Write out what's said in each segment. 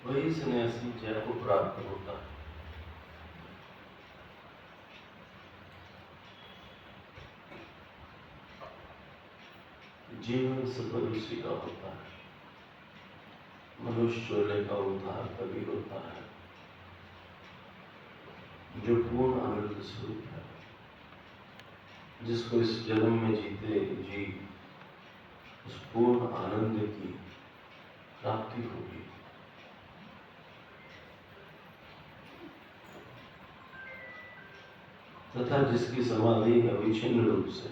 वही सन्यासी जय को प्राप्त होता है। जीवन सफल उसी का होता है। मनुष्य चोले का उद्धार तभी होता है जो पूर्ण आनंद स्वरूप है, जिसको इस जन्म में जीते जी उस पूर्ण आनंद की प्राप्ति होगी। तथा जिसकी समाधि अविच्छिन्न रूप से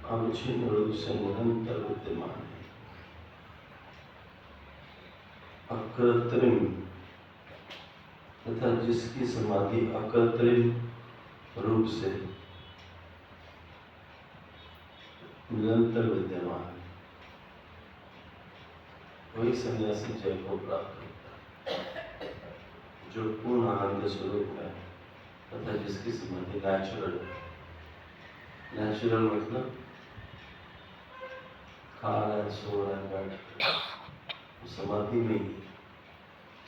अविच्छिन्न रूप से निरंतर विद्यमान है, अकृत्रिम, तथा जिसकी समाधि अकृत्रिम रूप से निरंतर विद्यमान है, वही सन्यासी जय को प्राप्त होता है, जो पूर्ण आनंद स्वरूप है तथा जिसकी समाधि नेचुरल मतलब खा रहा है, सो रहा है, बैठ रहा है, समाधि में ही।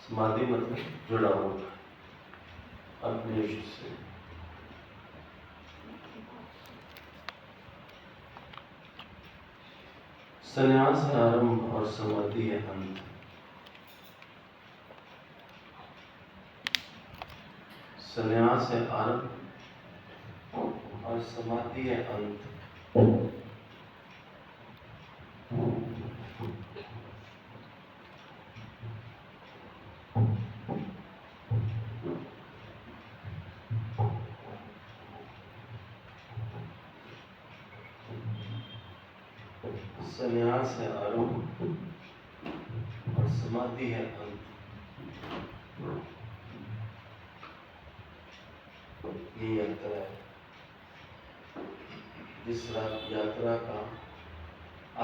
समाधि मतलब जुड़ा हुआ अपने इष्ट से। संन्यास है आरंभ और समाधि है अंत। संन्यास है आरंभ और समाधि है अंत। संन्यास है आरंभ और समाधि है अंत। ये यात्रा है, जिस यात्रा का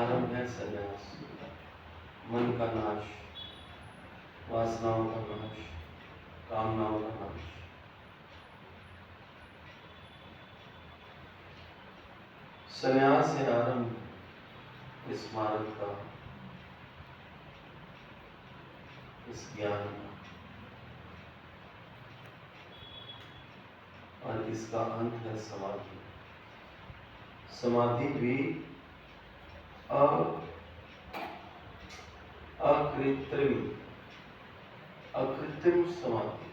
आरंभ है संन्यास, मन का नाश, वासनाओं का नाश, कामनाओं का नाश। संन्यास है आरंभ इस मार्ग का, इस ज्ञान का, और इसका अंत है समाधि। समाधि भी अकृत्रिम समाधि,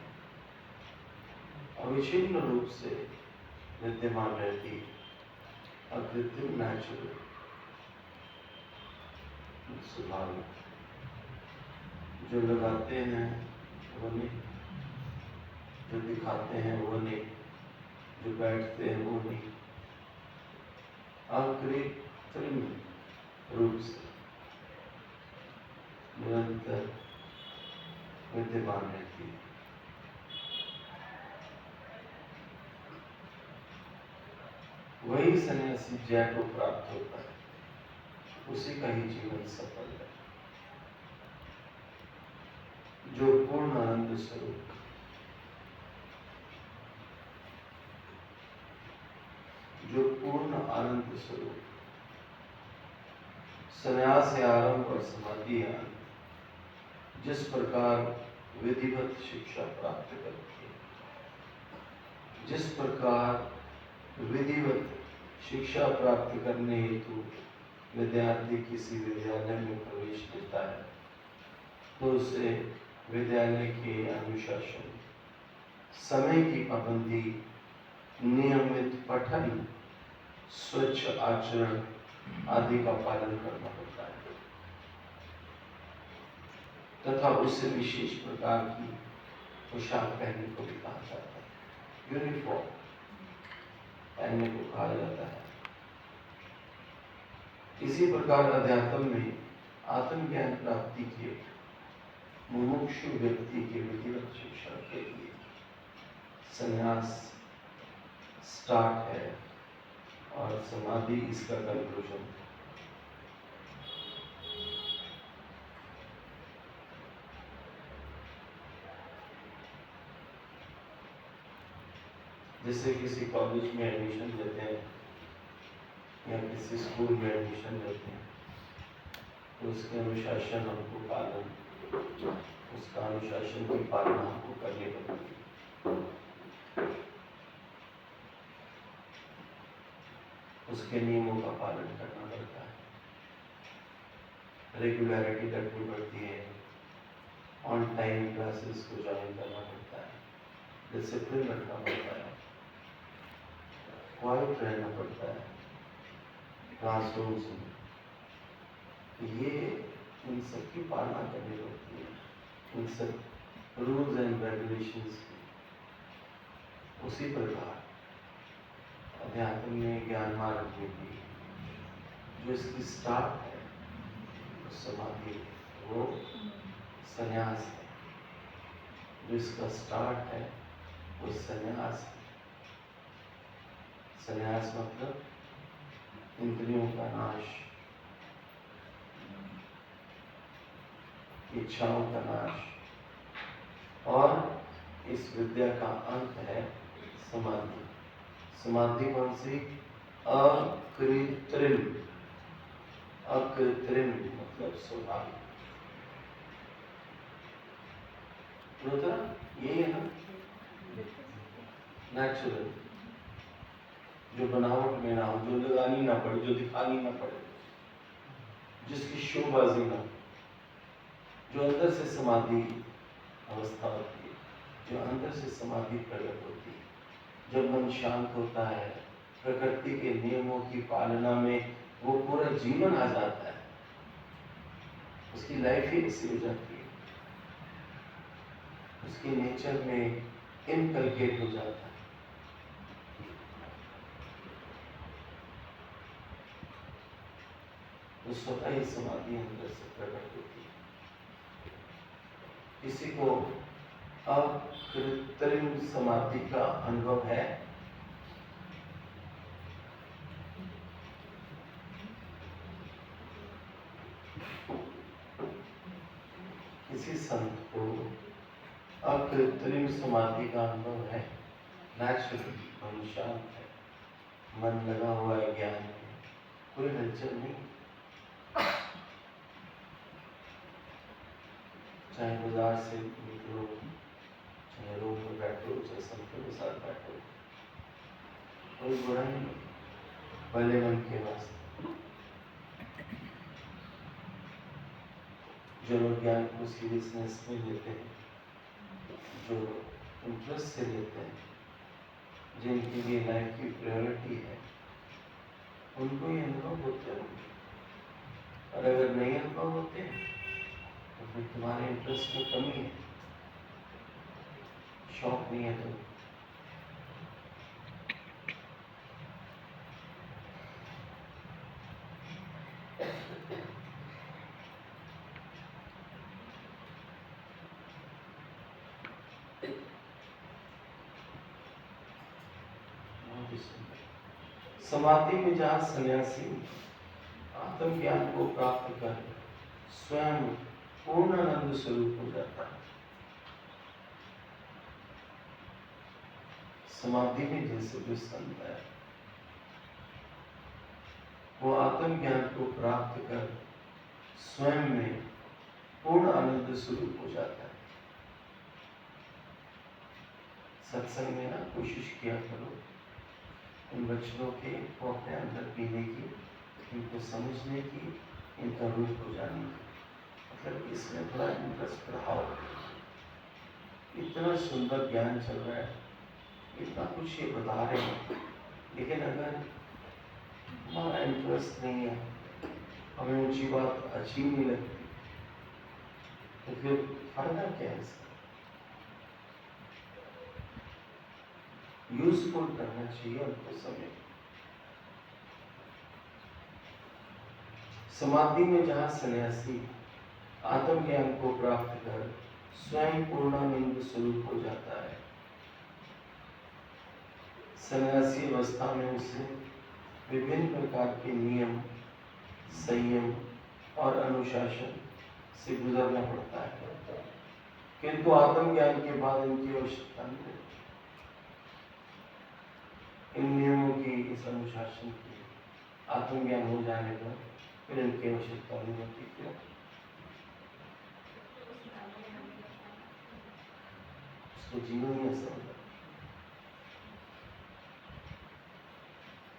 अविच्छिन्न रूप से विद्यमान रहती, अकृत्रिम नेचुरल स्वभाव। जो लगाते हैं वो नहीं, जो दिखाते हैं वो नहीं, जो बैठते हैं वो नहीं, अकृत्रिम रूप से निरंतर विद्यमान रहती है। वही सन्यासी जय को प्राप्त होता है, उसी का ही जीवन सफल है, जो पूर्ण आनंद स्वरूप, जो पूर्ण आनंद स्वरूप। संन्यास है आरंभ और समाधि है अंत। जिस प्रकार विधिवत शिक्षा प्राप्त करती है, जिस प्रकार विधिवत शिक्षा प्राप्त करने हेतु विद्यार्थी किसी विद्यालय में प्रवेश लेता है, तो उसे विद्यालय के अनुशासन, समय की पाबंदी, नियमित पठन, स्वच्छ आचरण आदि का पालन करना होता है, तथा उसे विशेष प्रकार की पोशाक पहनने को भी कहा जाता है, यूनिफॉर्म पहनने को कहा जाता है। इसी प्रकार अध्यात्म में आत्मज्ञान प्राप्ति के मुमुक्षु व्यक्ति के विधिवत शिक्षा के लिए संन्यास स्टार्ट है और समाधि इसका कंक्लूजन है। जैसे किसी कॉलेज में एडमिशन लेते हैं या किसी स्कूल में एडमिशन लेते हैं तो उसके अनुशासन हमको पालन, उसका अनुशासन की पालना हमको करनी पड़ती है, उसके नियमों का पालन करना पड़ता है, रेगुलरिटी रखनी पड़ती है, ऑन टाइम क्लासेस को ज्वाइन करना पड़ता है, डिसिप्लिन रखना पड़ता है, क्वाइट रहना पड़ता है क्लासरूम्स में। ये इन सब की पालना करनी पड़ती है, इन सब रूल्स एंड रेगुलेशंस की। उसी प्रकार अध्यात्म में ज्ञान मार्ग में भी जो इसकी स्टार्ट है वो समाधि है, वो संन्यास है। जो इसका स्टार्ट है वो संन्यास है। संन्यास मतलब इंद्रियों का नाश, इच्छाओं का नाश, और इस विद्या का अंत है समाधि। समाधि कौन सी? अकृत्रिम। अकृत्रिम मतलब स्वाभाविक। यही है ना, नेचुरल, जो बनावट में ना हो, जो लगानी ना पड़े, जो दिखानी ना पड़े, जिसकी शोबाजी ना, जो अंदर से समाधि अवस्था होती है, जो अंदर से समाधि प्रकट होती है। जब मन शांत होता है, प्रकृति के नियमों की पालना में वो पूरा जीवन आ जाता है, उसकी लाइफ ही ऐसी हो जाती है, उसके नेचर में इनकलकेट हो जाता है। तो स्वतः ही समाधि अंदर से प्रकट होती है। किसी को अकृत्रिम समाधि का अनुभव है? किसी संत को अकृत्रिम समाधि का अनुभव है? नेचुरल, मन शांत है, मन लगा हुआ है ज्ञान में, कोई हलचल नहीं, चाहे बाजार से निकलो, चाहे रूम में बैठो, चाहे संतों के साथ बैठो, कोई बुरा नहीं, भले मन के वास्ते। जो लोग ज्ञान को सीरियसनेस में लेते हैं, जो इंटरेस्ट से लेते हैं, जिनके लिए लाइफ की प्रायोरिटी है, उनको ये अनुभव होते होंगे। और अगर नहीं अनुभव होते तो फिर तुम्हारे इंटरेस्ट में कमी है, शौक नहीं है तो। समाधि में जहाँ सन्यासी आत्मज्ञान को प्राप्त कर स्वयं पूर्ण आनंद स्वरूप हो जाता है। समाधि में जैसे जो संत है वो आत्मज्ञान को प्राप्त कर स्वयं में पूर्ण आनंद स्वरूप हो जाता है। सत्संग में ना कोशिश किया करो इन वचनों के को अपने अंदर पीने की, इनको समझने की, इनका रूप हो जाने की, मतलब इसमें थोड़ा इंटरेस्ट बढ़ाओ। इतना सुंदर ज्ञान चल रहा है, इतना कुछ ये बता रहे हैं, लेकिन अगर हमारा इंटरेस्ट नहीं है, हमें ऊंची बात अच्छी नहीं लगती, तो फिर फायदा क्या है इसका? यूजफुल करना चाहिए उनको समय। समाधि में जहाँ सन्यासी आत्मज्ञान को प्राप्त कर स्वयं पूर्णानंद स्वरूप हो जाता है, सन्यासी अवस्था में उसे विभिन्न प्रकार के नियम, संयम और अनुशासन से गुजरना पड़ता है, किंतु आत्मज्ञान के बाद इनकी आवश्यकता नहीं। इन नियमों की, इस अनुशासन की, आत्मज्ञान हो जाने पर फिर इनकी आवश्यकता नहीं होती। क्यों? उसको जीवन ही ऐसा होता।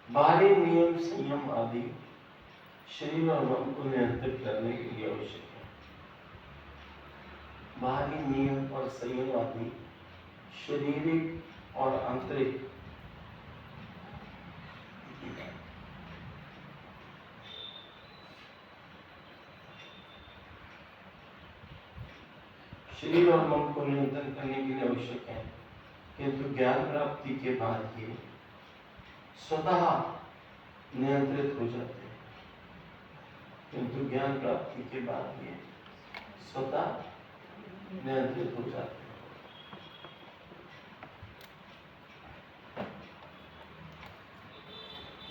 बाहरी नियम संयम आदि शरीर और मन को नियंत्रित करने के लिए आवश्यक है। बाहरी नियम और संयम आदि शारीरिक और आंतरिक शरीर और मन को नियंत्रण करने के लिए आवश्यक है, किंतु ज्ञान प्राप्ति के बाद ये स्वतः नियंत्रित हो जाते हैं। किंतु ज्ञान प्राप्ति के बाद ये स्वतः नियंत्रित हो जाते हैं।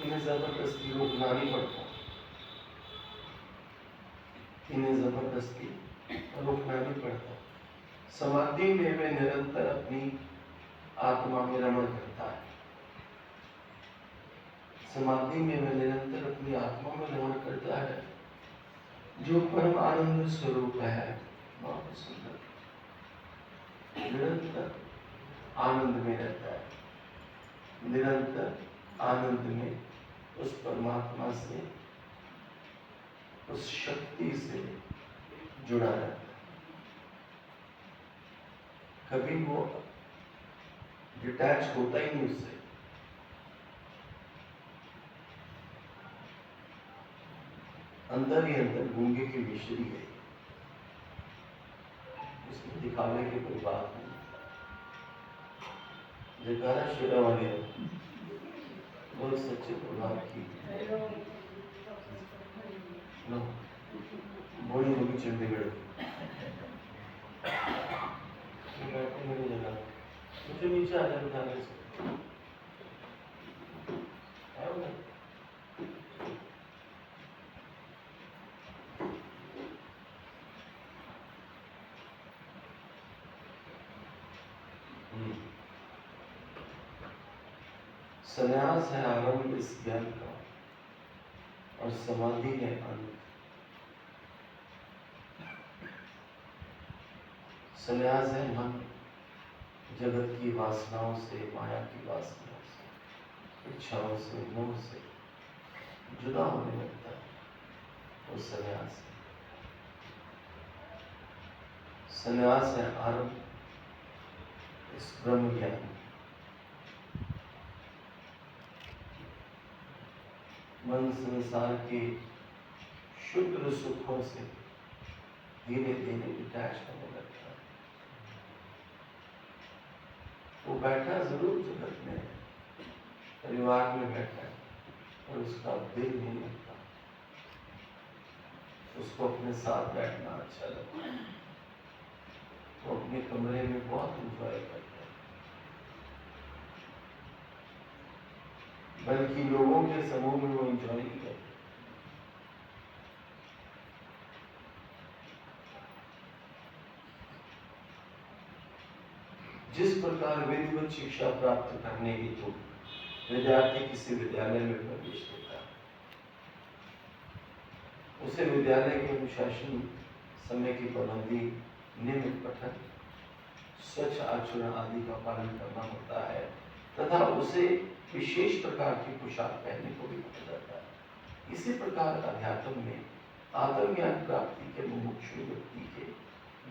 इन्हें जबरदस्ती रोकना नहीं पड़ता, इन्हें जबरदस्ती रोकना नहीं पड़ता। समाधि में वे निरंतर अपनी आत्मा में रमण करता है। समाधि में वे निरंतर अपनी आत्मा में रमण करता है, जो परम आनंद स्वरूप है। बहुत सुंदर, निरंतर आनंद में रहता है, निरंतर आनंद में उस परमात्मा से, उस शक्ति से जुड़ा रहता है। कभी वो डिटैच होता ही नहीं उससे। अंदर ही अंदर गूंगे की मिश्री है, उसमें दिखावे की कोई बात नहीं। जयकारा शेरा वाले बहुत सच्चे प्रभाव की बड़ी होगी चंडीगढ़ मेरी जगह मुझे नीचे आ जाए बताने से संन्यास है आरंभ इस ज्ञान का और समाधि है अंत। संन्यास है मन जगत की वासनाओं से, माया की वासनाओं से, इच्छाओं से, मोह से जुदा होने लगता है, वो संन्यास है। संन्यास है आरंभ इस ब्रह्म ज्ञान। मन संसार के शुद्ध सुखों से धीरे धीरे डिटैच होने लगता है। वो बैठा जरूर जगत में, परिवार में बैठा है, और उसका दिल नहीं लगता। उसको अपने साथ बैठना अच्छा लगता है, वो अपने कमरे में बहुत एंजॉय करता है। बल्कि लोगों के समूह में वो एंजॉय नहीं करता। जिस प्रकार विधिवत शिक्षा प्राप्त करने हेतु विद्यार्थी किसी विद्यालय में प्रवेश लेता है, उसे विद्यालय के अनुशासन, समय की पाबंदी, नियमित पठन, स्वच्छ आचरण आदि का पालन करना होता है, तथा उसे विशेष प्रकार की पोशाक पहनने को भी कहा जाता है। इसी प्रकार अध्यात्म में आत्मज्ञान प्राप्ति के मुमुक्षु व्यक्ति के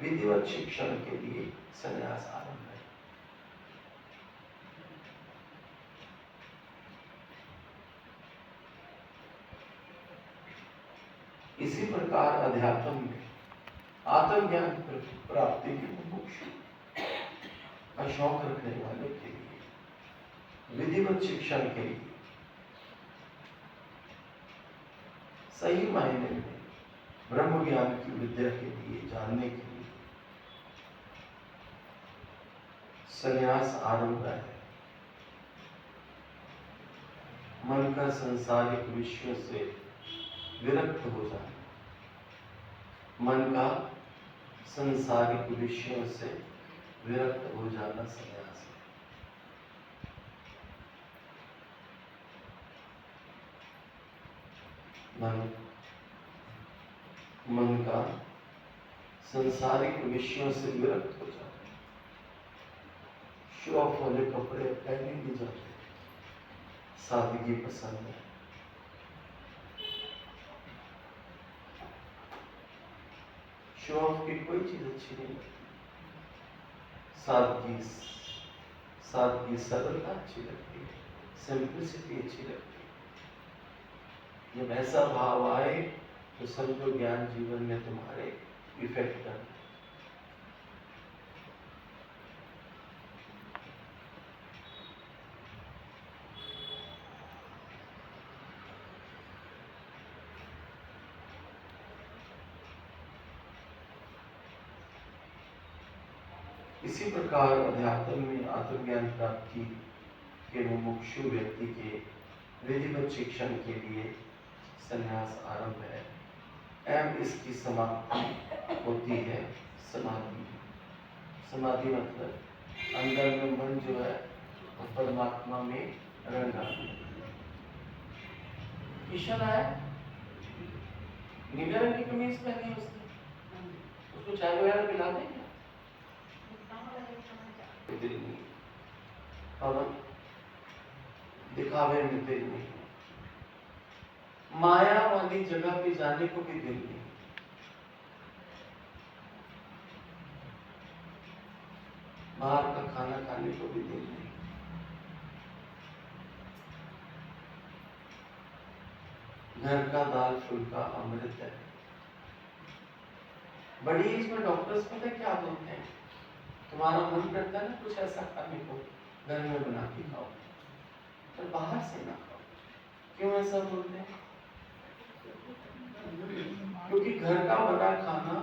विधिवत शिक्षण के लिए संन्यास आरंभ है। इसी प्रकार अध्यात्म में आत्मज्ञान प्राप्ति के मुमुक्षु का शौक रखने वाले के लिए विधिवत शिक्षण के लिए सही मायने में ब्रह्म ज्ञान की विद्या के लिए, जानने के लिए संन्यास आरंभ है। मन का संसारिक विषयों से विरक्त हो जाना, मन का संसारिक विषयों से विरक्त हो जाना संन्यास है। मन का संसारिक विषयों से विरक्त हो जाता है। शो ऑफ वाले कपड़े पहने नहीं जाते, सादगी पसंद है। शो ऑफ की कोई चीज अच्छी नहीं लगती। सादगी सादगी सरलता अच्छी लगती है, सिंप्लिसिटी अच्छी लगती है। जब ऐसा भाव आए तो समझो ज्ञान जीवन में तुम्हारे इफेक्ट कर। इसी प्रकार अध्यात्म में आत्मज्ञान प्राप्ति के मुमुक्षु व्यक्ति के विधिवत शिक्षण के लिए संन्यास आरंभ है एवं इसकी समाप्ति होती है समाधि। समाधि मतलब अंदर में मन जो है वो परमात्मा में रंगा। किशन आया नीले रंग की कमीज पहनी उसने, उसको चाय वगैरह पिला दें दिल नहीं, पवन दिखावे में दिल नहीं, माया वाली जगह पे जाने को भी दिल नहीं, बाहर का खाना खाने को भी दिल नहीं। घर का दाल फुल्का अमृत है। बड़ी एज में डॉक्टर्स पता क्या बोलते हैं, तुम्हारा मन करता है ना कुछ ऐसा खाने को, घर में बना के खाओ, पर बाहर से ना खाओ। क्यों ऐसा बोलते हैं? क्योंकि घर का बना खाना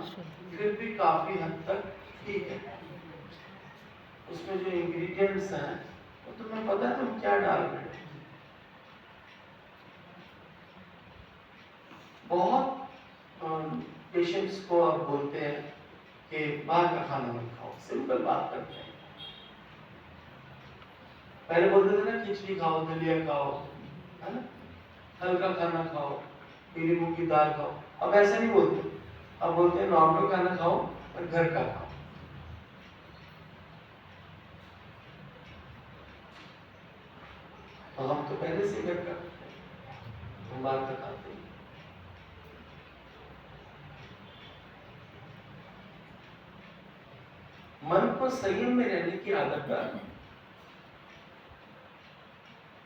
फिर भी काफी हद तक ठीक है, उसमें जो इंग्रेडिएंट्स हैं वो तुम्हें पता है तुम क्या डाल रहे हो। बहुत पेशेंट्स को आप बोलते हैं कि बाहर का खाना मत खाओ, सिंपल बात करते हैं। पहले बोलते थे ना खिचड़ी खाओ, दलिया खाओ, है ना, हल्का खाना खाओ, पीली मूंग की दाल खाओ। अब ऐसा नहीं बोलते, अब बोलते हैं नॉर्मल खाना खाओ और घर का खाओ। तो हम तो पहले से घर का खाते हैं, हम बाहर का खाते हैं। मन को संयम में रहने की आदत डालो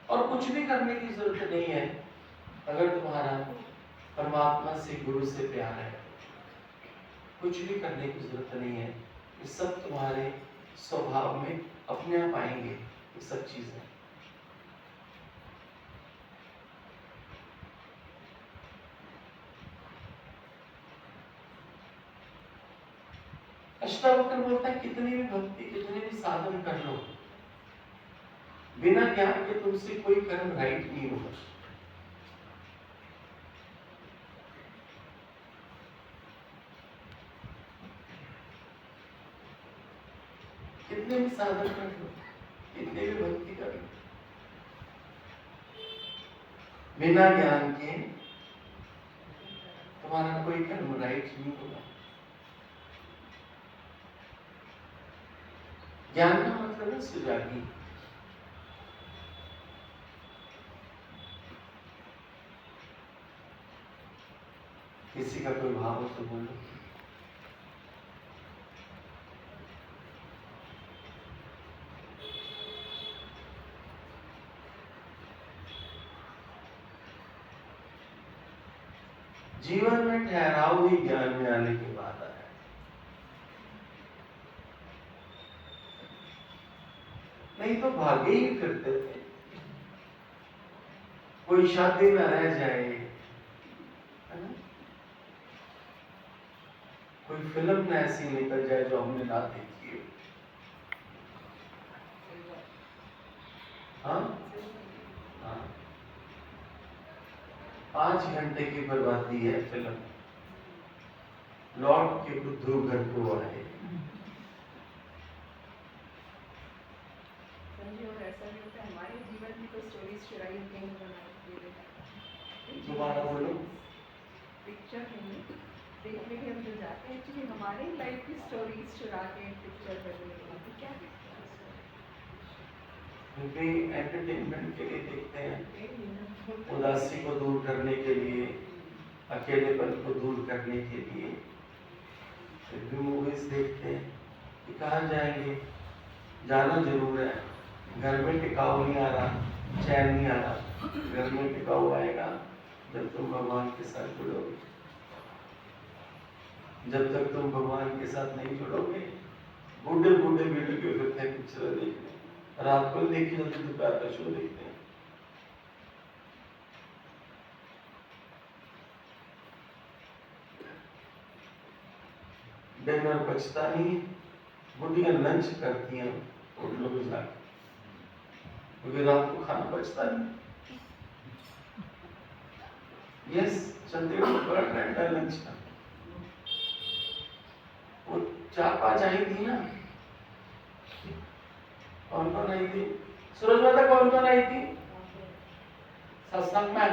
और कुछ भी करने की जरूरत नहीं है। अगर तुम्हारा परमात्मा से गुरु से प्यार है, कुछ भी करने की जरूरत नहीं है, ये सब तुम्हारे स्वभाव में अपने आप आएंगे। ये सब चीजें अष्टावक्र बोलता है कितनी भी भक्ति कितने भी साधन कर लो, बिना ज्ञान के तुमसे कोई कर्म राइट नहीं होगा। कितने भी साधन कर लो, कितने भी भक्ति कर लो, बिना ज्ञान के तुम्हारा कोई कर्म राइट नहीं होगा। ज्ञान का मतलब है सुजागी। किसी का कोई भाव हो तो बोलो। जीवन में ठहराव ही ज्ञान में आने के बाद आया। नहीं तो भागे ही फिरते थे। कोई शादी में रह जाए, है ना, कोई फिल्म में ऐसी निकल जाए जो हमने ना देखी हो। हाँ हाँ, 5 घंटे की बर्बादी है फिल्म, लौट के बुद्धू घर को आए। दोबारा बोलो। पिक्चर नहीं देखने के हम जो जाते हैं एक्चुअली हमारे लाइफ की स्टोरीज चुरा के पिक्चर करने के लिए क्या क्योंकि एंटरटेनमेंट के लिए देखते हैं, उदासी को दूर करने के लिए, अकेलेपन को दूर करने के लिए फिर भी मूवीज देखते हैं कि कहाँ जाएंगे, जाना जरूर है। घर में टिकाऊ नहीं आ रहा, चैन नहीं आ रहा। घर में टिकाऊ आएगा जब तुम भगवान के साथ जुड़ोगे। जब तक तुम भगवान के साथ नहीं जुड़ोगे, बूढ़े बूढ़े भी लगे फिरते हैं पिक्चर देखने। रात को देखी जाती, दोपहर का शो देखते हैं। डिनर बचता नहीं, बुढ़ियां लंच करती हैं होटलों में जाकर, क्योंकि रात को खाना बचता नहीं। यस, चंडीगढ़ बड़ा ट्रेंड है लंच का। वो 4-5 आई थी ना, कौन कौन आई थी? सूरज माता कौन कौन आई थी सत्संग में?